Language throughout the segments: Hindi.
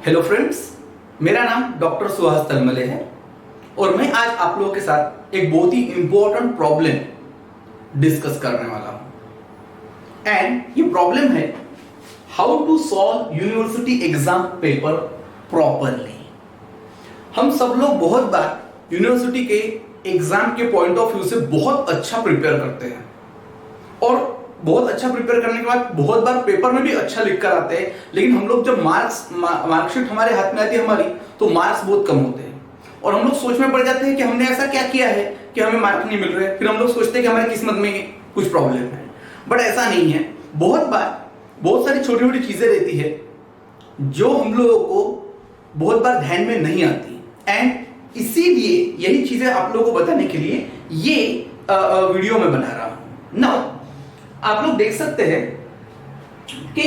हेलो फ्रेंड्स, मेरा नाम डॉक्टर सुहास तलमले है और मैं आज आप लोगों के साथ एक बहुत ही इंपॉर्टेंट प्रॉब्लम डिस्कस करने वाला हूं। एंड ये प्रॉब्लम है how to solve university exam paper properly. हम सब लोग बहुत बार यूनिवर्सिटी के एग्जाम के पॉइंट ऑफ व्यू से बहुत अच्छा प्रिपेयर करते हैं और बहुत अच्छा प्रिपेयर करने के बाद बहुत बार पेपर में भी अच्छा लिख कर आते हैं, लेकिन हम लोग जब मार्कशीट हमारे हाथ में आती है हमारी, तो मार्क्स बहुत कम होते हैं और हम लोग सोच में पड़ जाते हैं कि हमने ऐसा क्या किया है कि हमें मार्क नहीं मिल रहे। फिर हम लोग सोचते हैं कि हमारी किस्मत में कुछ प्रॉब्लम है, बट ऐसा नहीं है। बहुत बार बहुत सारी छोटी छोटी चीजें रहती है जो हम लोगों को बहुत बार ध्यान में नहीं आती, एंड इसीलिए यही चीजें आप लोगों को बताने के लिए ये वीडियो में बना रहा हूं। नाउ आप लोग देख सकते हैं कि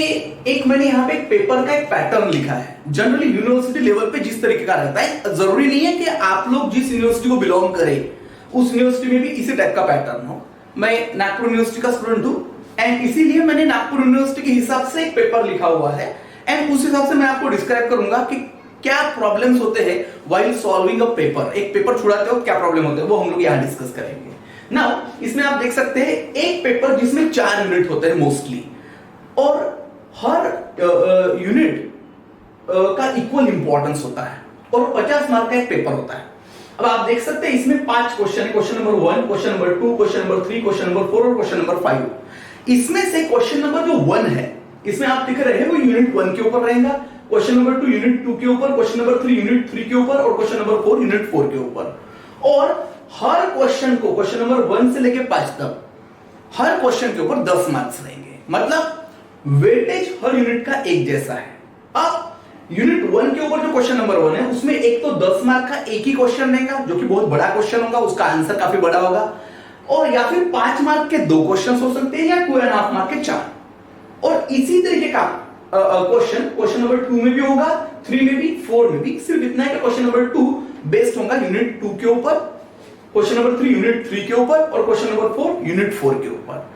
एक मैंने यहां पे एक पेपर का एक पैटर्न लिखा है। जनरली यूनिवर्सिटी लेवल पे जिस तरीके का रहता है, जरूरी नहीं है कि आप लोग जिस यूनिवर्सिटी को बिलोंग करें उस यूनिवर्सिटी में भी इसी टाइप का पैटर्न हो। मैं नागपुर यूनिवर्सिटी का स्टूडेंट हूं एंड इसीलिए मैंने नागपुर यूनिवर्सिटी के हिसाब से एक पेपर लिखा हुआ है एंड उस हिसाब से मैं आपको डिस्क्राइब करूंगा कि क्या प्रॉब्लम्स होते हैं व्हाइल सॉल्विंग अ पेपर। एक पेपर छुड़ाते हो क्या प्रॉब्लम होते हैं वो हम लोग यहां डिस्कस करेंगे। नाउ इसमें आप देख सकते हैं एक पेपर जिसमें 4 यूनिट होते हैं मोस्टली, और हर यूनिट का इक्वल इंपॉर्टेंस होता है और 50 मार्क का एक पेपर होता है। अब आप देख सकते हैं इसमें 5 क्वेश्चन है, question number 1, question number 2, question number 3, question number 4 और क्वेश्चन नंबर 5। इसमें से क्वेश्चन नंबर जो 1 है इसमें आप दिख रहे हैं वो यूनिट 1 के ऊपर रहेगा, क्वेश्चन नंबर 2 यूनिट 2 के ऊपर, क्वेश्चन नंबर 3 यूनिट 3 के ऊपर और क्वेश्चन नंबर 4 यूनिट 4 के ऊपर। और हर क्वेश्चन को क्वेश्चन नंबर 1 से लेके 5 तक हर क्वेश्चन के ऊपर 10 मार्क्स रहेंगे, मतलब वेटेज हर यूनिट का एक जैसा है। अब यूनिट 1 के ऊपर जो क्वेश्चन नंबर 1 है उसमें एक तो 10 मार्क का एक ही क्वेश्चन रहेगा जो कि बहुत बड़ा क्वेश्चन होगा, उसका आंसर काफी बड़ा होगा, और या फिर 5 मार्क के 2 क्वेश्चन हो सकते हैं या 2.5 मार्क के 4। और इसी तरीके का क्वेश्चन नंबर 2 में भी होगा, 3 में भी, 4 में भी। सिर्फ इतना है कि क्वेश्चन नंबर 2 बेस्ड होगा यूनिट 2 के ऊपर, क्वेश्चन नंबर 3 यूनिट 3 के ऊपर और क्वेश्चन नंबर 4 यूनिट 4 के ऊपर।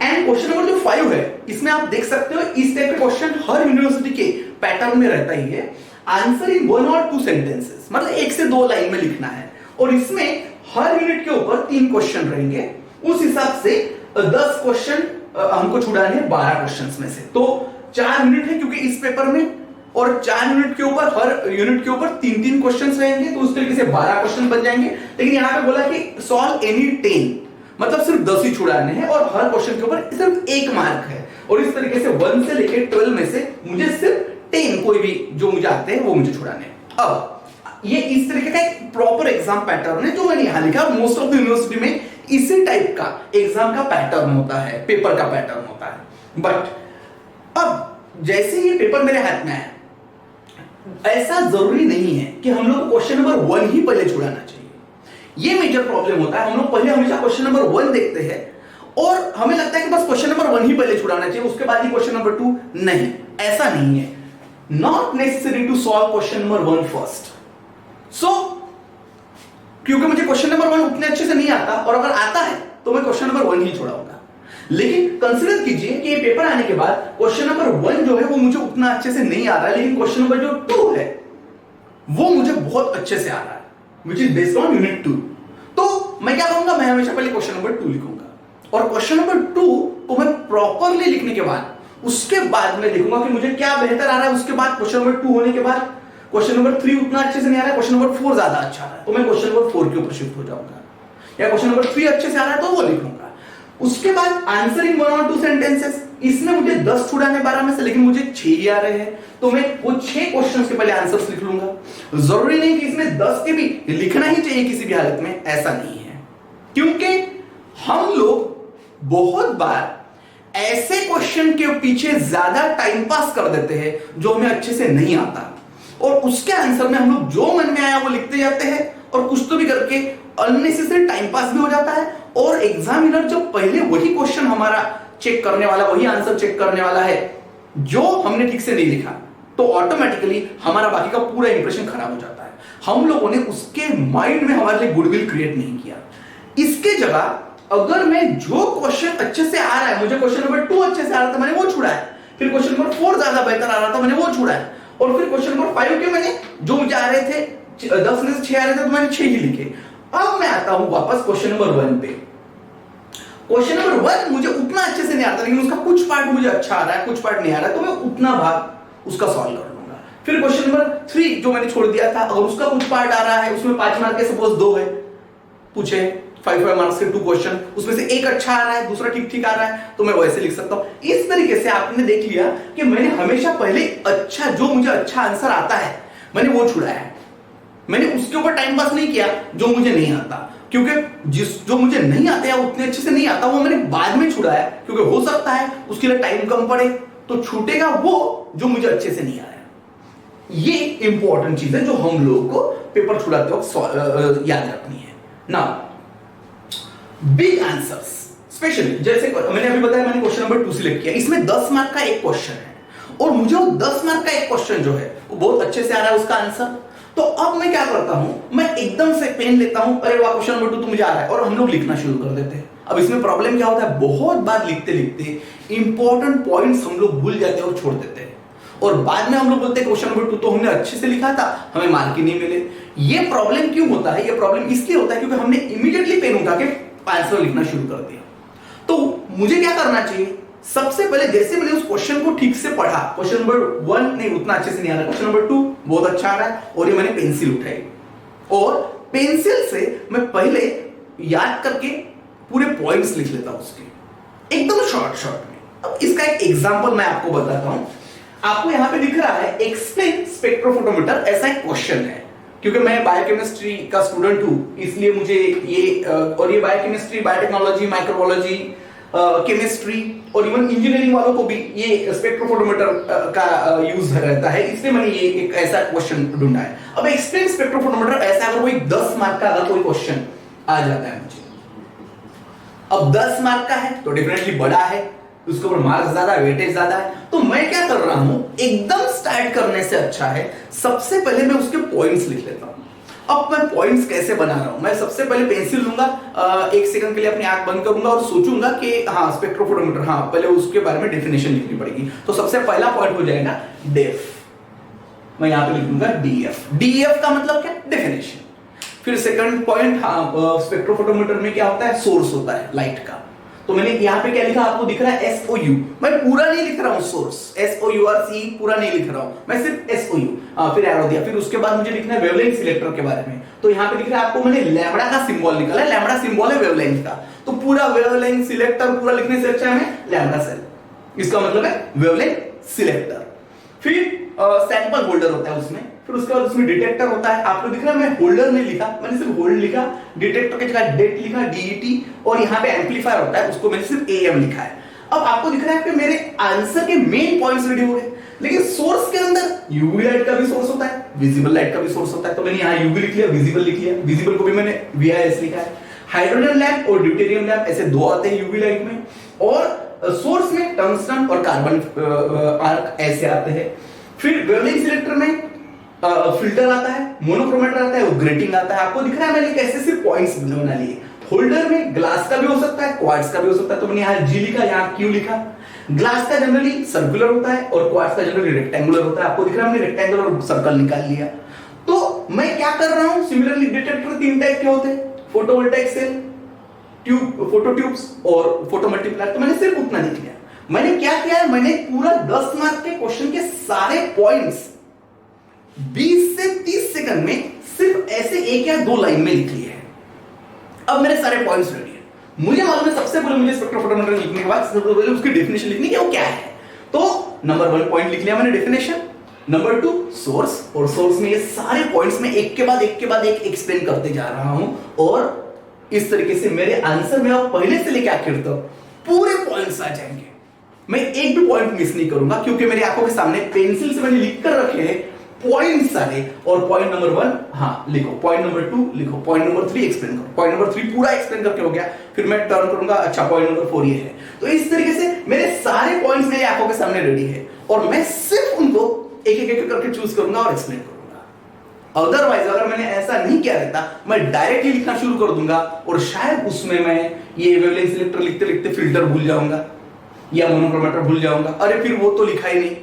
एंड क्वेश्चन नंबर जो 5 है इसमें आप देख सकते हो इस टाइप का क्वेश्चन हर यूनिवर्सिटी के पैटर्न में रहता ही है। आंसर इन 1 और 2 सेंटेंसेस, मतलब 1 से 2 लाइन में लिखना है, और इसमें हर यूनिट के ऊपर 3 क्वेश्चन रहेंगे। उस हिसाब से 10 क्वेश्चन हमको छुड़ाने हैं 12 क्वेश्चंस में से। तो 4 यूनिट है क्योंकि इस पेपर में, और 4 यूनिट के ऊपर हर यूनिट के ऊपर 3-3 क्वेश्चंस रहेंगे, तो उस तरीके से 12 क्वेश्चन बन जाएंगे। लेकिन यहां पे बोला कि सॉल्व एनी 10, मतलब सिर्फ 10 ही छुड़ाने हैं और हर क्वेश्चन के ऊपर सिर्फ 1 मार्क है। और इस तरीके से 1 से लेकर 12 में से मुझे सिर्फ 10 कोई भी जो मुझे आते हैं वो मुझे छुड़ाने हैं। अब ये इस तरीके का एक प्रॉपर एग्जाम पैटर्न है जो मैंने यहां लिखा। मोस्ट ऑफ द यूनिवर्सिटी में इसी टाइप का एग्जाम का पैटर्न होता है, पेपर का पैटर्न होता है। बट अब जैसे ये पेपर मेरे हाथ में है, ऐसा जरूरी नहीं है कि हम लोग क्वेश्चन नंबर 1 ही पहले छुड़ाना चाहिए। ये मेजर प्रॉब्लम होता है। हम लोग पहले हमेशा क्वेश्चन नंबर 1 देखते हैं और हमें लगता है कि बस क्वेश्चन नंबर 1 ही पहले छुड़ाना चाहिए, उसके बाद ही क्वेश्चन नंबर 2। नहीं, ऐसा नहीं है। Not necessary to solve question number 1 first. So क्योंकि मुझे क्वेश्चन नंबर 1 उतने अच्छे से नहीं आता, और अगर आता है तो मैं क्वेश्चन नंबर 1 ही छोड़ाऊंगा। लेकिन कंसीडर कीजिए कि ये पेपर आने के बाद क्वेश्चन नंबर 1 जो है वो मुझे उतना अच्छे से नहीं आ रहा है, लेकिन क्वेश्चन नंबर जो 2 है वो मुझे बहुत अच्छे से आ रहा है, which is based on unit 2। तो मैं क्या करूंगा, मैं हमेशा पहले क्वेश्चन नंबर 2 लिखूंगा, और क्वेश्चन नंबर 2 को मैं प्रॉपरली लिखने के बाद उसके बाद मैं लिखूंगा कि मुझे क्या बेहतर आ रहा है। उसके बाद क्वेश्चन नंबर 2 होने के बाद क्वेश्चन नंबर 3 उतना अच्छे से नहीं आ रहा है, क्वेश्चन नंबर 4 ज्यादा अच्छा आ रहा है, तो मैं क्वेश्चन नंबर 4 के ऊपर शिफ्ट हो जाऊंगा। या क्वेश्चन नंबर 3 अच्छे से आ रहा है तो वो लिखूंगा। उसके बाद आंसर इन 1 और 2 सेंटेंसेस, इसमें मुझे 10 छुड़ाने 12 में से, लेकिन मुझे 6 ही आ रहे हैं, तो मैं वो 6 क्वेश्चंस के पहले आंसर्स लिख लूंगा। जरूरी नहीं कि इसमें 10 के भी लिखना ही चाहिए किसी भी हालत में, ऐसा नहीं है। क्योंकि हम लोग बहुत बार ऐसे क्वेश्चन के पीछे ज्यादा टाइम पास कर देते हैं जो हमें अच्छे से नहीं आता, और उसके आंसर में हम लोग जो मन में आया वो लिखते जाते हैं, और कुछ तो भी करके अननेसेसरी टाइम पास भी हो जाता है। और एग्जामिनर जब पहले वही क्वेश्चन हमारा चेक करने वाला, वही आंसर चेक करने वाला है जो हमने ठीक से नहीं लिखा, तो ऑटोमेटिकली हमारा बाकी का पूरा इंप्रेशन खराब हो जाता है। हम लोगों ने उसके माइंड में हमारे लिए गुडविल क्रिएट नहीं किया। इसके जगह अगर मैं जो क्वेश्चन अच्छे से आ रहा है, मुझे क्वेश्चन नंबर 2 अच्छे से आ रहा था, मैंने वो छुड़ा है, फिर क्वेश्चन नंबर 4 ज्यादा बेहतर आ रहा था, मैंने वो छुड़ा है, और फिर क्वेश्चन नंबर 5 के मैंने जो मुझे आ रहे थे 10 में से 6 आ रहे थे तो मैंने 6 ही लिखे। अब मैं आता हूं वापस क्वेश्चन नंबर 1 पे। क्वेश्चन नंबर 1 मुझे उतना अच्छे से नहीं आता, लेकिन उसका कुछ पार्ट मुझे अच्छा आ रहा है, कुछ पार्ट नहीं आ रहा है, तो मैं उतना भाग उसका सॉल्व कर लूंगा। फिर क्वेश्चन नंबर 3 जो मैंने छोड़ दिया था, अगर उसका कुछ पार्ट आ रहा है, उसमें 5 मार्क के सपोज 2 है, पूछे 5 मार्क्स के 2 क्वेश्चन, उसमें से एक अच्छा आ रहा है, दूसरा ठीक ठीक आ रहा है, तो मैं वैसे लिख सकता हूं। इस तरीके से आपने देख लिया कि मैंने हमेशा पहले अच्छा, जो मुझे अच्छा आंसर आता है मैंने वो छुड़ाया है। मैंने उसके ऊपर टाइम पास नहीं किया जो मुझे नहीं आता, क्योंकि जो मुझे नहीं आता या उतने अच्छे से नहीं आता वो मैंने बाद में छुड़ाया, क्योंकि हो सकता है उसके लिए टाइम कम पड़े, तो छूटेगा वो जो मुझे अच्छे से नहीं आया। ये इंपॉर्टेंट चीज है जो हम लोगों को पेपर छुड़ाते वक्त याद रखनी है ना। बिग आंसर्स स्पेशली जैसे मैंने अभी बताया, मैंने क्वेश्चन नंबर 2 सिलेक्ट किया, इसमें 10 मार्क का एक क्वेश्चन है और मुझे वो 10 मार्क का एक क्वेश्चन जो है वो बहुत अच्छे से आ रहा है उसका आंसर। तो अब मैं क्या करता हूं, मैं एकदम से पेन लेता हूं, अरे वाह क्वेश्चन नंबर 2 तो मुझे आ रहा है, और हम लोग लिखना शुरू कर देते हैं। अब इसमें प्रॉब्लम क्या होता है, बहुत बार लिखते लिखते इंपॉर्टेंट पॉइंट्स हम लोग भूल जाते हैं और छोड़ देते हैं, और बाद में हम लोग बोलते हैं क्वेश्चन नंबर 2 तो हमने अच्छे से लिखा था, हमें मार्क ही नहीं मिले। ये प्रॉब्लम क्यों होता है, ये प्रॉब्लम इसलिए होता है क्योंकि हमने इमीडिएटली पेन उठा के आंसर लिखना शुरू कर दिया। तो मुझे क्या करना चाहिए, सबसे पहले जैसे मैंने उस क्वेश्चन को ठीक से पढ़ा, क्वेश्चन नंबर 1 नहीं उतना अच्छे से नहीं आ रहा, क्वेश्चन नंबर 2 बहुत अच्छा आ रहा है, और ये मैंने पेंसिल उठाई और पेंसिल से मैं पहले याद करके पूरे पॉइंट्स लिख लेता हूं उसके एकदम शॉर्ट में। अब इसका एक एग्जांपल मैं आपको बताता हूं। आपको यहां पे दिख रहा है एक्सप्लेन स्पेक्ट्रोफोटोमीटर, ऐसा एक क्वेश्चन है। क्योंकि मैं बायोकेमिस्ट्री का स्टूडेंट हूं इसलिए मुझे ये और ये बायोकेमिस्ट्री, बायोटेक्नोलॉजी, माइक्रोबायोलॉजी, केमिस्ट्री और इवन इंजीनियरिंग वालों को भी ये स्पेक्ट्रोफोटोमीटर का यूज रहता है, इसलिए मैंने ये एक ऐसा क्वेश्चन ढूंढा है। अब एक्सप्लेन स्पेक्ट्रोफोटोमीटर ऐसा अगर कोई 10 मार्क का अगर कोई क्वेश्चन आ जाता है मुझे, अब 10 मार्क का है तो डेफिनेटली बड़ा है, उसके ऊपर मार्क्स ज्यादा, वेटेज ज्यादा है, तो मैं क्या कर रहा हूं, एकदम स्टार्ट करने से अच्छा है सबसे पहले मैं उसके पॉइंट्स लिख लेता हूं। अब मैं पॉइंट्स कैसे बना रहा हूं, मैं सबसे पहले पेंसिल लूंगा, 1 सेकंड के लिए अपनी आंख बंद करूंगा और सोचूंगा कि हाँ स्पेक्ट्रोफोटोमीटर, हाँ पहले उसके बारे में डेफिनेशन लिखनी पड़ेगी। तो सबसे पहला पॉइंट हो जाएगा डेफ, मैं यहां पे लिखूंगा डीएफ। डीएफ का मतलब क्या, डेफिनेशन। फिर सेकंड पॉइंट, हाँ स्पेक्ट्रोफोटोमीटर में क्या होता है, सोर्स होता है लाइट का, तो मैंने यहां पे क्या लिखा आपको दिख रहा है SOU, मैं पूरा नहीं लिख रहा हूं सोर्स, SOURC पूरा नहीं लिख रहा हूं, मैं सिर्फ SOU, फिर एरो दिया। फिर उसके बाद मुझे लिखना है वेवलेंथ सिलेक्टर के बारे में, तो यहां पे दिख रहा है आपको मैंने लैम्बडा का सिंबल निकाला है, लैम्बडा सिंबल है वेवलेंथ का, तो पूरा वेवलेंथ सिलेक्टर पूरा लिखने से अच्छा है लैम्बडा सेल, इसका मतलब है वेवलेंथ सिलेक्टर। फिर सैंपल होल्डर होता है उसमें, फिर उसके बाद उसमें डिटेक्टर होता है, आपको दिख रहा है मैं होल्डर नहीं लिखा, मैंने सिर्फ होल्ड लिखा, डिटेक्टर की जगह डेट लिखा DET, और यहाँ पे एम्पलीफायर होता है उसको मैंने सिर्फ AM लिखा है। अब आपको दिख रहा है कि मेरे आंसर के मेन पॉइंट्स रेडी हो गए, लेकिन सोर्स के अंदर यूवी लाइट का भी सोर्स होता है, विजिबल लाइट का भी सोर्स होता है, तो मैंने यहाँ यूवी लिख लिया, विजिबल लिख लिया, विजिबल को भी मैंने VIS लिखा है। हाइड्रोजन लैंप और ड्यूटेरियम लैंप ऐसे 2 आते हैं यूवी लाइट में, और सोर्स में टंगस्टन और कार्बन आर्क ऐसे आते हैं। फिर वेवलेंथ सिलेक्टर में फिल्टर आता है, मोनोक्रोमेटर आता है, और ग्रेटिंग आता है। आपको दिख रहा है मैंने कैसे सिर्फ पॉइंट्स बना लिए। होल्डर में ग्लास का भी हो सकता है, क्वार्ट्ज का भी हो सकता है, तो मैंने यहाँ G लिखा, यहाँ Q लिखा। ग्लास का जनरली सर्कुलर होता है और क्वार्ट्ज का जनरली रेक्टेंगुलर होता है, आपको दिख रहा है मैंने रेक्टेंगल और सर्कल निकाल लिया। तो मैं क्या कर रहा हूं, सिमिलरली डिटेक्टर 3 टाइप के होते हैं, photovoltaic cell, tube, photo tubes और फोटो मल्टीप्लायर, तो मैंने सिर्फ उतना लिख लिया। मैंने क्या किया है, मैंने पूरा 10 मार्क के क्वेश्चन के सारे पॉइंट्स 20 से 30 सेकंड में सिर्फ ऐसे 1 या 2 लाइन में लिख लिए हैं। अब मेरे सारे पॉइंट्स रेडी है, मुझे मालूम है सबसे पहले मुझे स्पेक्ट्रोफोटोमीटर लिखने के बाद सबसे पहले उसकी डेफिनेशन लिखनी है वो क्या है। तो नंबर 1 पॉइंट लिख लिया मैंने डेफिनेशन, नंबर 2 सोर्स, और सोर्स में ये सारे पॉइंट्स में एक के बाद एक एक्सप्लेन करते जा रहा हूं, और इस तरीके से मेरे आंसर में आप पहले से लेकर आखिर तक पूरे पॉइंट्स आ जाएंगे। मैं एक भी पॉइंट मिस नहीं करूंगा, क्योंकि मेरी आंखों के सामने पेंसिल से मैंने लिख कर रखे हैं पॉइंट सारे, और पॉइंट नंबर 1 हाँ लिखो, पॉइंट नंबर 2 लिखो, पॉइंट नंबर 3 एक्सप्लेन करो, पॉइंट नंबर 3 पूरा एक्सप्लेन करके हो गया, फिर मैं टर्न करूंगा, अच्छा पॉइंट नंबर 4 ये है। तो इस तरीके से मेरे सारे पॉइंट्स मेरी आंखों के सामने रेडी है, और मैं सिर्फ उनको एक करके चूज करूंगा और एक्सप्लेन करूंगा। अदरवाइज अगर मैंने ऐसा नहीं किया रहता, मैं डायरेक्टली लिखना शुरू कर दूंगा, और शायद उसमें मैं ये वेवलेंथ सिलेक्टर लिखते लिखते फिल्टर भूल जाऊंगा या मोनोक्रोमेटर भूल जाऊंगा, अरे फिर वो तो लिखा ही नहीं,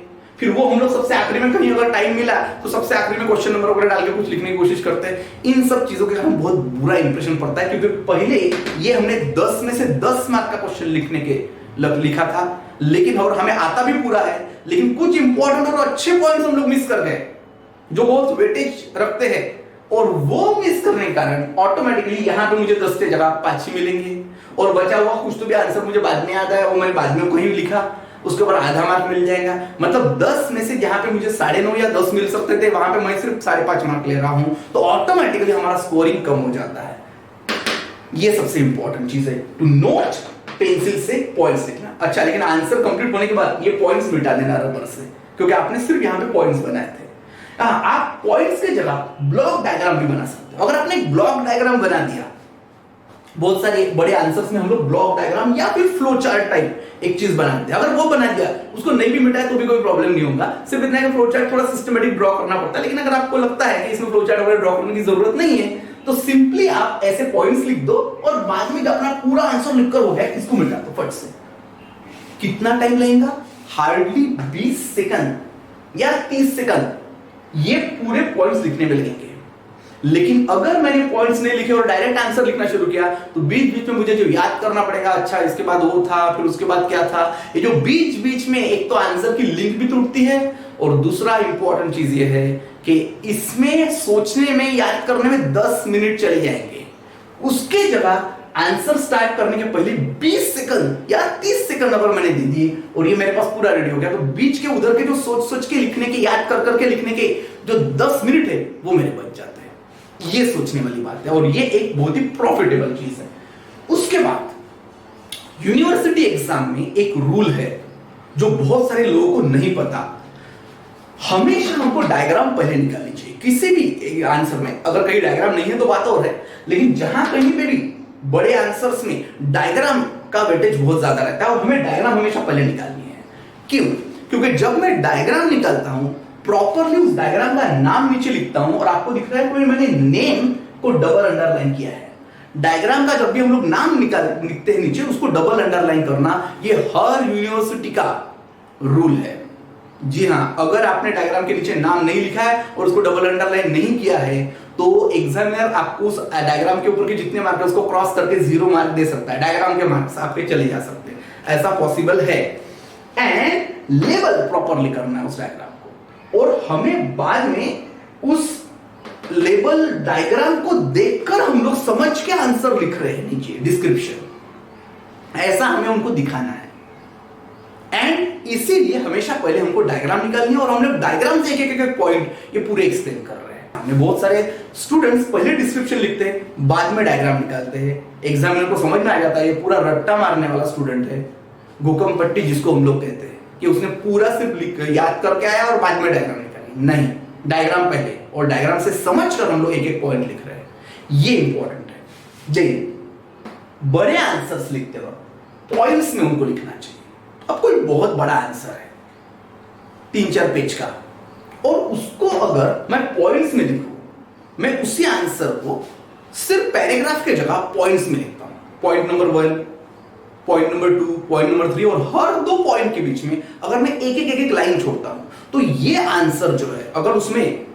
फिर वो हम लोग सबसे आखिरी में, कहीं अगर टाइम मिला तो सबसे आखिरी में क्वेश्चन नंबर वगैरह डाल के कुछ लिखने की कोशिश करते हैं। इन सब चीजों के कारण बहुत बुरा इंप्रेशन पड़ता है, क्योंकि पहले ये हमने 10 में से 10 मार्क का क्वेश्चन लिखने के लिखा था, लेकिन और हमें आता भी पूरा है, लेकिन कुछ इंपॉर्टेंट और अच्छे पॉइंट्स हम लोग मिस कर गए जो बहुत वेटेज रखते हैं, और वो मिस करने के कारण ऑटोमेटिकली यहां पे मुझे 10 के जगह 5 ही मिलेंगे, और बचा हुआ कुछ तो भी आंसर मुझे बाद में याद आया और मैंने बाद में कहीं लिखा, उसके ऊपर आधा मार्क मिल जाएगा। मतलब 10 में से जहां पे मुझे 9.5 या 10 मिल सकते थे, वहां पे मैं सिर्फ 5.5 मार्क ले रहा हूं, तो ऑटोमेटिकली हमारा स्कोरिंग कम हो जाता है। ये सबसे इंपॉर्टेंट चीज है, टू नोट पेंसिल से पॉइंट्स लिखना। अच्छा, लेकिन आंसर कंप्लीट होने के बाद ये पॉइंट्स मिटा देना रबर से, क्योंकि आपने सिर्फ यहाँ पे पॉइंट्स बनाए थे। आप पॉइंट्स की जगह ब्लॉक डायग्राम भी बना सकते हो। अगर आपने एक ब्लॉक डायग्राम बना दिया, बहुत सारे बड़े आंसर्स में हम लोग ब्लॉक डायग्राम या फिर फ्लो चार्ट टाइप एक चीज बनाते हैं, अगर वो बना दिया, उसको नहीं भी मिटाए तो भी कोई प्रॉब्लम नहीं होगा। सिर्फ इतना फ्लो चार्ट थोड़ा सिस्टमेटिक ड्रॉ करना पड़ता है, लेकिन अगर आपको लगता है कि इसमें फ्लो चार्ट वगैरह ड्रॉ करने की जरूरत नहीं है, तो सिंपली आप ऐसे पॉइंट्स लिख दो और बाद में जब अपना पूरा आंसर लिखकर हो गया, इसको मिटा दो फट से। कितना टाइम लगेगा? हार्डली 20 सेकंड या 30 सेकंड ये पूरे पॉइंट्स लिखने में लगेंगे। लेकिन अगर मैंने पॉइंट्स नहीं लिखे और डायरेक्ट आंसर लिखना शुरू किया, तो बीच बीच में मुझे जो याद करना पड़ेगा, अच्छा इसके बाद वो था, फिर उसके बाद क्या था, ये जो बीच बीच में एक तो आंसर की लिंक भी टूटती है, और दूसरा इंपॉर्टेंट चीज ये है कि इसमें सोचने में, याद करने में 10 मिनट चले जाएंगे। उसके जगह आंसर स्टार्ट करने के पहले 20 सेकंड या 30 सेकंड अगर मैंने दे दिए और ये मेरे पास पूरा रेडी हो गया, तो बीच के उधर के जो सोच सोच के लिखने के, याद कर करके लिखने के जो 10 मिनट है, वो मेरे बच जाते हैं। ये सोचने वाली बात है, और ये एक बहुत ही प्रॉफिटेबल चीज है। उसके बाद यूनिवर्सिटी एग्जाम में एक रूल है जो बहुत सारे लोगों को नहीं पता। हमेशा हमको डायग्राम पहले निकालनी चाहिए किसी भी आंसर में। अगर कहीं डायग्राम नहीं है तो बात और है, लेकिन जहां कहीं पे भी बड़े आंसर्स में डायग्राम का वेटेज बहुत ज्यादा रहता है, और हमें डायग्राम हमेशा पहले निकालनी है। क्यों? क्योंकि जब मैं डायग्राम निकालता हूं, प्रॉपरली उस डायग्राम का नाम नीचे लिखता हूं, और आपको दिख रहा है कि मैंने नेम को डबल अंडरलाइन किया है। डायग्राम का जब भी हम लोग नाम लिखते हैं नीचे, उसको डबल अंडरलाइन करना, ये हर यूनिवर्सिटी का रूल है। जी हाँ, अगर आपने डायग्राम के नीचे नाम नहीं लिखा है और उसको डबल अंडरलाइन नहीं किया है, तो एग्जामिनर आपको उस डायग्राम के ऊपर के जितने मार्क है उसको क्रॉस करके 0 मार्क दे सकता है। डायग्राम के मार्क्स आपके चले जा सकते हैं, ऐसा पॉसिबल है। एंड लेबल प्रॉपरली करना है उस डायग्राम को, और हमें बाद में उस लेबल डायग्राम को देखकर हम लोग समझ के आंसर लिख रहे हैं नीचे डिस्क्रिप्शन, ऐसा हमें उनको दिखाना है। एंड इसीलिए हमेशा पहले हमको डायग्राम निकालनी है, और हम लोग डायग्राम से एक एक पॉइंट ये पूरे एक्सप्लेन कर रहे हैं। हमने बहुत सारे स्टूडेंट्स पहले डिस्क्रिप्शन लिखते हैं, बाद में डायग्राम निकालते हैं। एग्जामिनर को समझ में आ जाता है ये पूरा रट्टा मारने वाला स्टूडेंट है, भूकंप पट्टी जिसको हम लोग कहते हैं, कि उसने पूरा सिर्फ याद करके आया और बाद में डायग्राम निकाली। नहीं, डायग्राम पहले, और डायग्राम से समझ कर हम लोग एक एक पॉइंट लिख रहे हैं। ये इंपॉर्टेंट है। जी, बड़े आंसर्स लिखते वक्त पॉइंट्स में उनको लिखना चाहिए। अब कोई बहुत बड़ा आंसर है 3-4 पेज का, और उसको अगर मैं पॉइंट्स में लिखूं, मैं उसी आंसर को सिर्फ पैराग्राफ के जगह पॉइंट्स में लिखता हूं। Point number 1, point number 2, point number 3, और हर 2 पॉइंट के बीच में अगर मैं एक लाइन छोड़ता हूं, तो ये आंसर जो है, अगर उसमें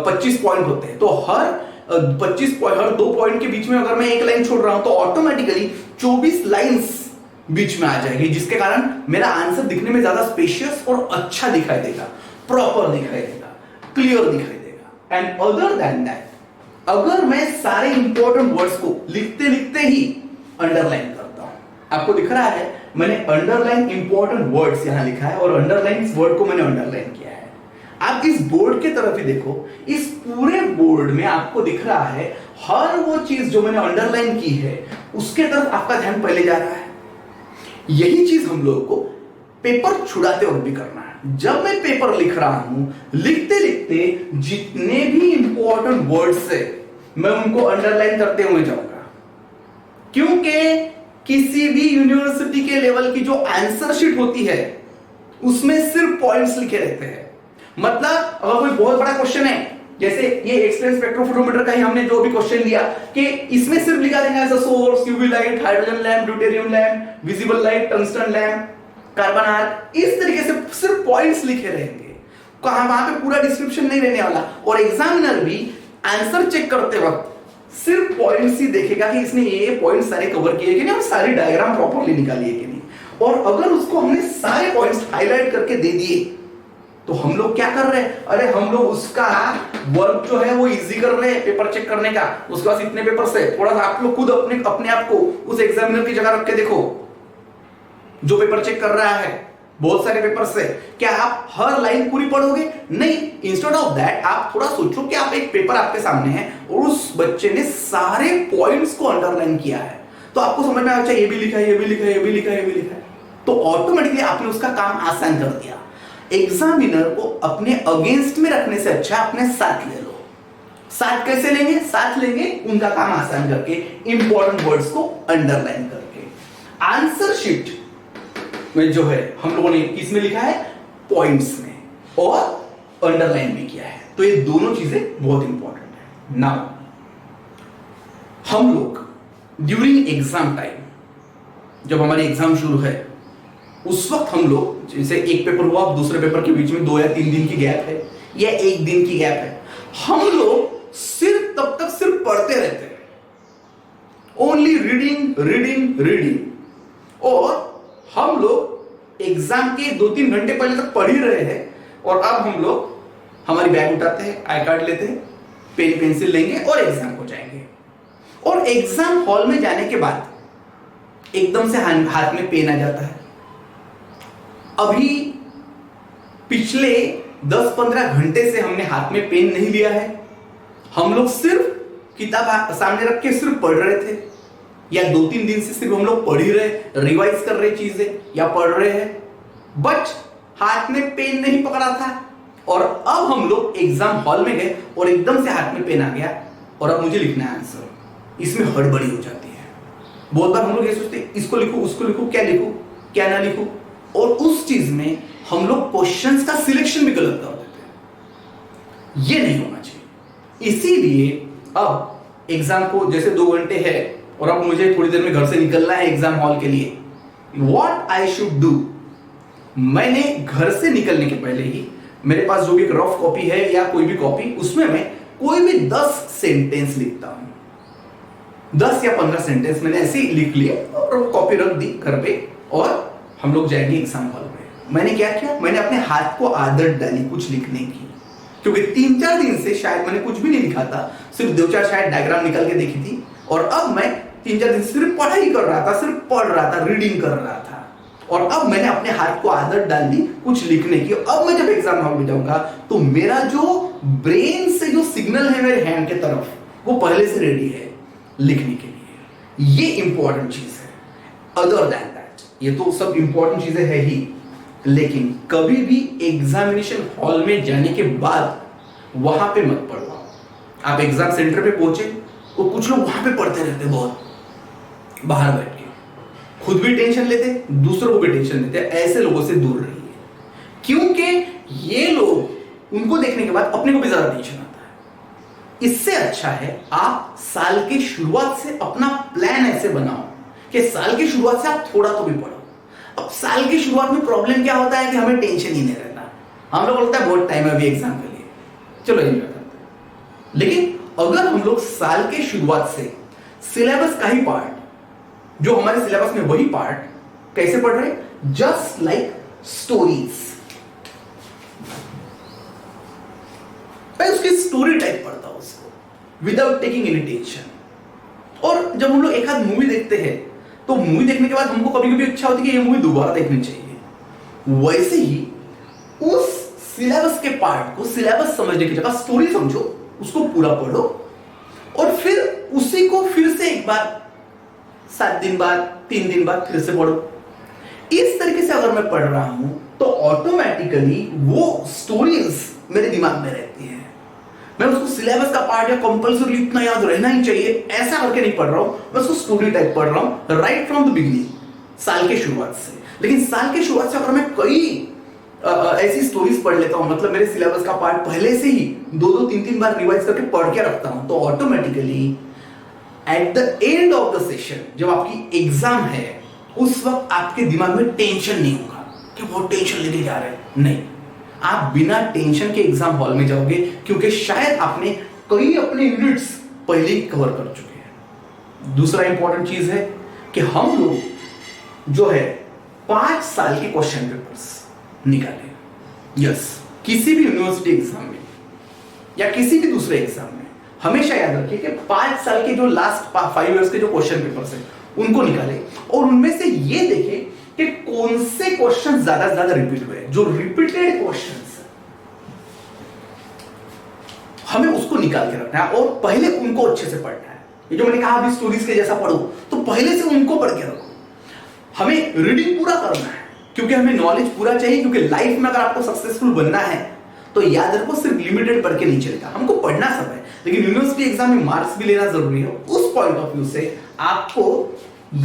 25 पॉइंट होते हैं, तो हर 2 पॉइंट के बीच में अगर मैं एक लाइन छोड़ रहा हूं, तो ऑटोमेटिकली 24 लाइंस बीच में आ जाएगी, जिसके कारण मेरा आंसर दिखने में ज्यादा स्पेशियस और अच्छा दिखाई देगा, प्रॉपर दिखाई देगा, क्लियर दिखाई देगा। एंड अदर देन दैट, अगर मैं सारे इंपॉर्टेंट वर्ड्स को लिखते लिखते ही अंडरलाइन करता हूं, आपको दिख रहा है मैंने अंडरलाइन इंपॉर्टेंट वर्ड्स यहां लिखा है, और अंडरलाइन वर्ड को मैंने अंडरलाइन किया है। आप इस बोर्ड की तरफ ही देखो, इस पूरे बोर्ड में आपको दिख रहा है हर वो चीज जो मैंने अंडरलाइन की है, उसके तरफ आपका ध्यान पहले जा रहा है। यही चीज हम लोगों को पेपर छुड़ाते वक्त भी करना है। जब मैं पेपर लिख रहा हूं, लिखते लिखते जितने भी इंपॉर्टेंट वर्ड्स है, मैं उनको अंडरलाइन करते हुए जाऊंगा, क्योंकि किसी भी यूनिवर्सिटी के लेवल की जो आंसर शीट होती है, उसमें सिर्फ पॉइंट्स लिखे रहते हैं। मतलब अगर कोई बहुत बड़ा क्वेश्चन है, जैसे ये एक्सपेंस स्पेक्ट्रोफोटोमीटर का ही हमने जो भी क्वेश्चन लिया, कि इसमें सिर्फ लिखा देगा as a source UV light, hydrogen lamp, deuterium lamp, visible light, tungsten lamp, carbon arc, इस तरीके से सिर्फ पॉइंट्स लिखे रहेंगे, कहां वहां पे पूरा डिस्क्रिप्शन नहीं रहने वाला। और एग्जामिनर भी आंसर चेक करते वक्त सिर्फ पॉइंट्स ही देखेगा कि इसने ये पॉइंट सारे कवर किए कि नहीं और सारी डायग्राम प्रॉपर्ली निकाली है कि नहीं। और अगर उसको हमने सारे पॉइंट्स हाईलाइट करके दे दिए तो हम लोग क्या कर रहे हैं, अरे हम लोग उसका वर्क जो है वो इजी कर रहे हैं पेपर चेक करने का। उसके पास इतने पेपर से थोड़ा सा आप लोग खुद अपने आप को उस एग्जामिनर की जगह रख के देखो जो पेपर चेक कर रहा है बहुत सारे पेपर से, क्या आप हर लाइन पूरी पढ़ोगे? नहीं। इंस्टेड ऑफ दैट आप थोड़ा सोचो कि आप एक पेपर आपके सामने है और उस बच्चे ने सारे पॉइंट्स को अंडरलाइन किया है, तो आपको समझ में आना चाहिए ये भी लिखा है, ये भी लिखा है, ये भी लिखा है, ये भी लिखा है, तो ऑटोमेटिकली आपने उसका काम आसान कर दिया। एग्जामिनर को अपने अगेंस्ट में रखने से अच्छा अपने साथ ले लो। साथ कैसे लेंगे? साथ लेंगे उनका काम आसान करके, इंपॉर्टेंट वर्ड्स को अंडरलाइन करके। आंसर शीट में जो है हम लोगों ने किसमें लिखा है? पॉइंट्स में, और अंडरलाइन भी किया है। तो ये दोनों चीजें बहुत इंपॉर्टेंट है। नाउ हम लोग ड्यूरिंग एग्जाम टाइम, जब हमारी एग्जाम शुरू है उस वक्त हम लोग, जैसे एक पेपर हुआ दूसरे पेपर के बीच में 2 या 3 दिन की गैप है या 1 दिन की गैप है, हम लोग सिर्फ तब तक सिर्फ पढ़ते रहते हैं, ओनली रीडिंग रीडिंग रीडिंग। और हम लोग एग्जाम के 2-3 घंटे पहले तक पढ़ ही रहे हैं और अब हम लोग हमारी बैग उठाते हैं, आई कार्ड लेते हैं, पेन पेंसिल लेंगे और एग्जाम को जाएंगे। और एग्जाम हॉल में जाने के बाद एकदम से हाथ में पेन आ जाता है। अभी पिछले 10-15 घंटे से हमने हाथ में पेन नहीं लिया है, हम लोग सिर्फ किताब सामने रख के सिर्फ पढ़ रहे थे, या 2-3 दिन से सिर्फ हम लोग पढ़ ही रहे, रिवाइज कर रहे चीजें या पढ़ रहे हैं, बट हाथ में पेन नहीं पकड़ा था। और अब हम लोग एग्जाम हॉल में गए और एकदम से हाथ में पेन आ गया और अब मुझे लिखना है आंसर। इसमें हड़बड़ी हो जाती है। बहुत बार हम लोग ये सोचते हैं इसको लिखूं, उसको लिखूं, क्या लिखूं, क्या ना लिखूं, और उस चीज में हम लोग क्वेश्चंस का सिलेक्शन भी गलत कर देते हैं। ये नहीं होना चाहिए। इसीलिए अब एग्जाम को जैसे 2 घंटे है और अब मुझे थोड़ी देर में घर से निकलना है एग्जाम हॉल के लिए, व्हाट आई शुड डू, मैंने घर से निकलने के पहले ही मेरे पास जो भी एक रफ कॉपी है या कोई भी कॉपी, उसमें मैं कोई भी 10 सेंटेंस लिखता हूं। 10 या 15 सेंटेंस मैंने ऐसे ही लिख लिए और कॉपी रख दी घर पे और हम लोग जाएंगे एग्जाम हॉल में। मैंने क्या किया, मैंने अपने हाथ को आदत डाली कुछ लिखने की, क्योंकि 3-4 दिन से शायद मैंने कुछ भी नहीं लिखा था, सिर्फ 2-4 शायद डायग्राम निकाल के देखी थी। और अब मैं 3-4 दिन सिर्फ पढ़ाई कर रहा था, सिर्फ पढ़ रहा था, रीडिंग कर रहा था। और अब मैंने अपने हाथ को आदत डाल दी कुछ लिखने की। अब मैं जब एग्जाम हॉल में जाऊंगा तो मेरा जो ब्रेन से जो सिग्नल है मेरे हैंड के तरफ, वो पहले से रेडी है लिखने के लिए। ये इंपॉर्टेंट चीज है। अदर दैन दैट, ये तो सब इंपॉर्टेंट चीजें है ही, लेकिन कभी भी एग्जामिनेशन हॉल में जाने के बाद वहां पे मत पढ़ो। आप एग्जाम सेंटर पे पहुंचे तो कुछ लोग वहां पे पढ़ते रहते, बहुत बाहर बैठ के खुद भी टेंशन लेते, दूसरों को भी टेंशन देते। ऐसे लोगों से दूर रहिए, क्योंकि ये लोग, उनको देखने के बाद अपने को भी ज्यादा टेंशन आता है। इससे अच्छा है आप साल की शुरुआत से अपना प्लान ऐसे बनाओ कि साल की शुरुआत से आप थोड़ा तो भी पढ़ो। अब साल की शुरुआत में प्रॉब्लम क्या होता है कि हमें टेंशन ही नहीं रहता, हम लोग बोलते हैं बहुत टाइम है अभी एग्जाम के लिए, चलो एंजॉय करते हैं। लेकिन अगर हम लोग साल के शुरुआत से सिलेबस का ही पार्ट, जो हमारे सिलेबस में वही पार्ट कैसे पढ़ रहे, जस्ट लाइक स्टोरीज, मैं उसकी स्टोरी टाइप पढ़ता हूं उसको विदाउट टेकिंग एनी टेंशन। और जब हम लोग एक आध मूवी देखते हैं तो मूवी देखने के बाद हमको कभी कभी इच्छा होती है कि ये मूवी दोबारा देखनी चाहिए। वैसे ही उस सिलेबस के पार्ट को, सिलेबस समझने की जगह स्टोरी समझो, उसको पूरा पढ़ो और फिर उसी को फिर से एक बार 7 दिन बाद, 3 दिन बाद फिर से पढ़ो। इस तरीके से अगर मैं पढ़ रहा हूं तो ऑटोमेटिकली वो स्टोरीज मेरे दिमाग में रहती है। मैं उसको सिलेबस का पार्ट या कंपल्सरी इतना याद रहना ही चाहिए ऐसा करके नहीं पढ़ रहा हूं, मैं उसको स्टोरी टाइप पढ़ रहा हूं राइट फ्रॉम द बिगिनिंग, साल के शुरुआत से। लेकिन साल के शुरुआत से अगर मैं कई ऐसी स्टोरीज पढ़ लेता हूं, मतलब मेरे सिलेबस का पार्ट पहले से ही 2-2, 3-3 बार रिवाइज करके पढ़ के रखता हूं, तो automatically at the end of the session, जब आपकी एग्जाम है, उस वक्त आपके दिमाग में टेंशन नहीं होगा। कि बहुत टेंशन लेके जा रहे हैं, नहीं, आप बिना टेंशन के एग्जाम हॉल में जाओगे क्योंकि शायद आपने कई अपने यूनिट्स पहले ही कवर कर चुके हैं। दूसरा इंपॉर्टेंट चीज है कि हम लोग जो है 5 साल के क्वेश्चन पेपर्स निकाले। यस, किसी भी यूनिवर्सिटी एग्जाम में या किसी भी दूसरे एग्जाम में हमेशा याद रखिए कि 5 साल के जो लास्ट 5 इयर्स के जो क्वेश्चन पेपर्स हैं उनको निकाले और उनमें से ये देखें कि कौन से क्वेश्चन ज्यादा से ज्यादा रिपीट हुए। जो रिपीटेड क्वेश्चंस हमें उसको निकाल के रखना है और पहले उनको अच्छे से पढ़ना है। ये जो मैंने कहा अभी स्टोरीज के जैसा पढ़ो, तो पहले से उनको पढ़ के रखो। हमें रीडिंग पूरा करना है क्योंकि हमें नॉलेज पूरा चाहिए, क्योंकि लाइफ में अगर आपको सक्सेसफुल बनना है तो याद रखो सिर्फ लिमिटेड पढ़ के नहीं चलेगा, हमको पढ़ना सब है, लेकिन यूनिवर्सिटी एग्जाम में मार्क्स भी लेना जरूरी है। उस पॉइंट ऑफ व्यू से आपको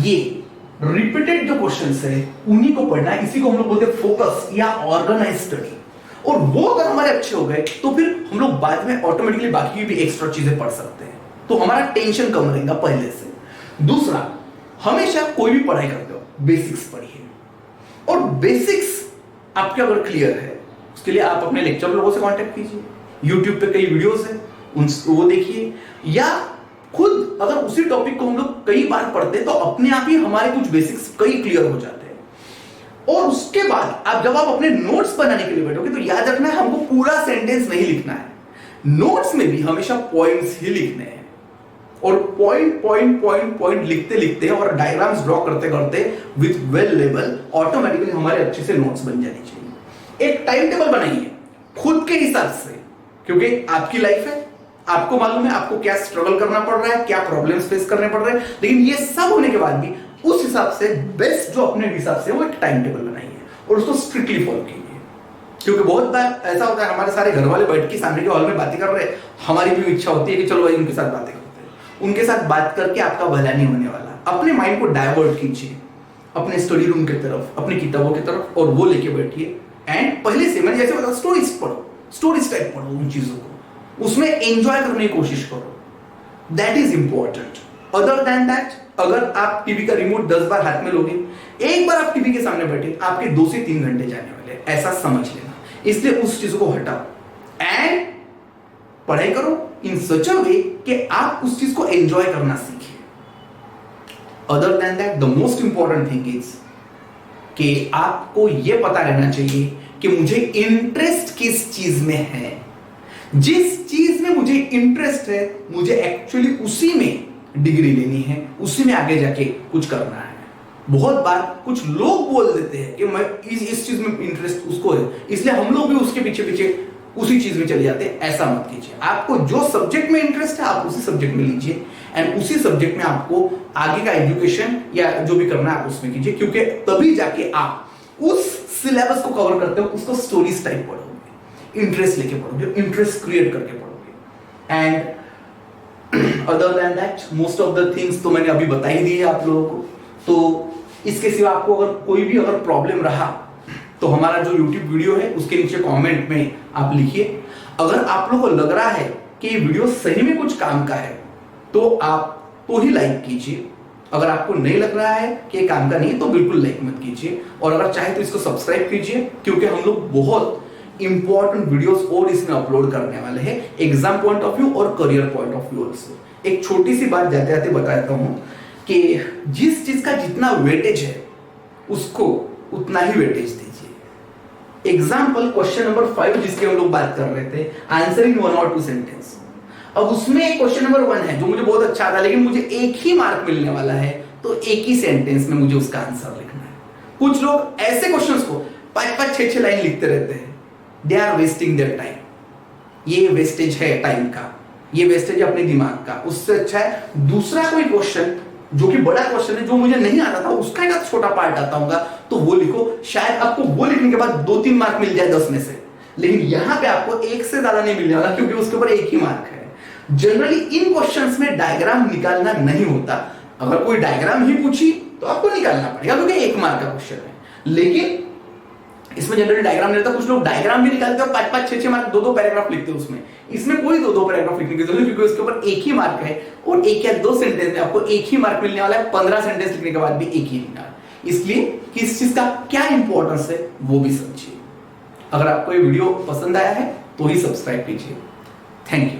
ये रिपीटेड जो क्वेश्चंस है उन्हीं को पढ़ना है। इसी को हम लोग बोलते हैं फोकस या ऑर्गेनाइज स्टडी। और वो अगर हमारे अच्छे हो गए तो फिर हम लोग बाद में ऑटोमेटिकली बाकी भी एक्स्ट्रा चीजें पढ़ सकते हैं, तो हमारा टेंशन कम रहेगा पहले से। दूसरा, हमेशा कोई भी पढ़ाई करते हो बेसिक्स पढ़िए, और बेसिक्स आपके अगर क्लियर है उसके लिए आप अपने लेक्चर लोगों से कांटेक्ट कीजिए। यूट्यूब पे कई वीडियोस हैं, वो देखिए, या खुद अगर उसी टॉपिक को हम लोग कई बार पढ़ते हैं तो अपने आप ही हमारे कुछ बेसिक्स कई क्लियर हो जाते हैं। और उसके बाद आप जब आप अपने नोट्स बनाने के लिए बैठोगे तो याद रखना है हमको पूरा सेंटेंस नहीं लिखना है, नोट्स में भी हमेशा पॉइंट्स ही लिखने हैं। और पॉइंट पॉइंट पॉइंट पॉइंट लिखते लिखते और डायग्राम्स ड्रॉ करते करते विद वेल लेवल ऑटोमेटिकली हमारे अच्छे से नोट्स बन जाने चाहिए। एक टाइम टेबल बनाइए खुद के हिसाब से, क्योंकि आपकी लाइफ है, आपको मालूम है आपको क्या स्ट्रगल करना पड़ रहा है, क्या प्रॉब्लम्स फेस करने पड़ रहे हैं, लेकिन ये सब होने के बाद भी उस हिसाब से बेस्ट जो अपने हिसाब से वो एक टाइम टेबल बनाइए और उसको स्ट्रिक्टली फॉलो कीजिए। क्योंकि बहुत बार ऐसा होता है हमारे सारे घर वाले बैठ के सामने के हॉल में बातें कर रहे हैं, हमारी भी इच्छा होती है कि चलो भाई उनके साथ बातें करते हैं। उनके साथ बात करके आपका भला नहीं होने वाला। अपने माइंड को डाइवर्ट कीजिए अपने स्टडी रूम की तरफ, अपनी किताबों की तरफ, और वो लेके बैठिए। एंड पहले से मैंने जैसे बताया स्टोरीज पढ़ो, स्टोरीज टाइप पढ़ो उन चीजों को, उसमें एंजॉय करने की कोशिश करो, that is important. Other than that, अगर आप टीवी का रिमोट 10 बार हाथ में लोगे, एक बार आप टीवी के सामने बैठे आपके 2 से 3 घंटे जाने वाले, ऐसा समझ लेना। इसलिए उस चीज को हटाओ एंड पढ़ाई करो इन सच अ वे कि आप उस चीज को एंजॉय करना सीखें। Other than that the most important thing is कि आपको यह पता रहना चाहिए कि मुझे इंटरेस्ट किस चीज में है। जिस चीज में मुझे इंटरेस्ट है मुझे एक्चुअली उसी में डिग्री लेनी है, उसी में आगे जाके कुछ करना है। बहुत बार कुछ लोग बोल देते हैं कि मैं इस चीज में इंटरेस्ट उसको है, इसलिए हम लोग भी उसके पीछे पीछे उसी चीज में चले जाते हैं। ऐसा मत कीजिए। आपको जो सब्जेक्ट में इंटरेस्ट है आप उसी सब्जेक्ट में लीजिए एंड उसी सब्जेक्ट में आपको आगे का एजुकेशन या जो भी करना है आप उसमें कीजिए, क्योंकि तभी जाके आप उस सिलेबस को कवर करते हो, उसको स्टोरीज टाइप पढ़ोगे, इंटरेस्ट लेके पढ़ोगे, इंटरेस्ट क्रिएट करके पढ़ोगे। And other than that most of the things तो मैंने अभी बता ही दी है आप लोगों को। तो इसके सिवा आपको अगर कोई भी अगर प्रॉब्लम रहा तो हमारा जो YouTube वीडियो है उसके नीचे कमेंट में आप लिखिए। अगर आप लोगों को लग रहा है कि ये वीडियो सही में कुछ काम का है तो आप तो ही लाइक कीजिए। अगर आपको नहीं लग रहा है कि ये काम का नहीं है तो बिल्कुल लाइक मत कीजिए, और अगर चाहे तो इसको सब्सक्राइब कीजिए, क्योंकि हम लोग बहुत इंपॉर्टेंट वीडियोस और इसमें अपलोड करने वाले हैं, एग्जाम पॉइंट ऑफ व्यू और career point of view also. एक छोटी सी बात जाते जाते बता देता हूं कि जिस चीज का जितना वेटेज है उसको उतना ही वेटेज दीजिए। एग्जाम्पल क्वेश्चन नंबर 5 जिसके हम लोग बात कर रहे थे, आंसरिंग 1 और 2 सेंटेंस। अब उसमें क्वेश्चन नंबर 1 है जो मुझे बहुत अच्छा था, लेकिन मुझे एक ही मार्क मिलने वाला है, तो एक ही सेंटेंस में मुझे उसका आंसर लिखना है। कुछ लोग ऐसे क्वेश्चंस को 5-5, 6-6 लाइन लिखते रहते हैं, they are wasting their time. ये वेस्टेज है टाइम का, ये वेस्टेज है अपने दिमाग का। उससे अच्छा है दूसरा कोई क्वेश्चन जो कि बड़ा क्वेश्चन है, जो मुझे नहीं आता था, उसका एक छोटा पार्ट आता होगा तो वो लिखो। शायद आपको वो लिखने के बाद 2-3 मार्क मिल जाए 10 में से, लेकिन यहां पे आपको 1 से ज्यादा नहीं मिलने वाला, क्योंकि उसके ऊपर 1 ही मार्क है। जनरली इन क्वेश्चंस में डायग्राम निकालना नहीं होता। अगर कोई डायग्राम ही पूछी तो आपको निकालना पड़ेगा, क्योंकि 1 मार्क का क्वेश्चन है। लेकिन इसमें जनरली डायग्राम नहीं रहता। कुछ लोग डायग्राम भी निकालते हैं, 5-5, 6-6 मार्क 2-2 पैराग्राफ लिखते हैं उसमें। इसमें कोई 2-2 पैराग्राफ लिखने की जरूरत नहीं, क्योंकि उसके ऊपर 1 ही मार्क है और 1 या 2 सेंटेंस में आपको 1 ही मार्क मिलने वाला है। 15 सेंटेंस लिखने के बाद भी 1 ही मिलना है। इसलिए कि इस चीज का क्या इंपॉर्टेंस है वो भी समझिए। अगर आपको ये वीडियो पसंद आया है तो ही सब्सक्राइब कीजिए। Thank you.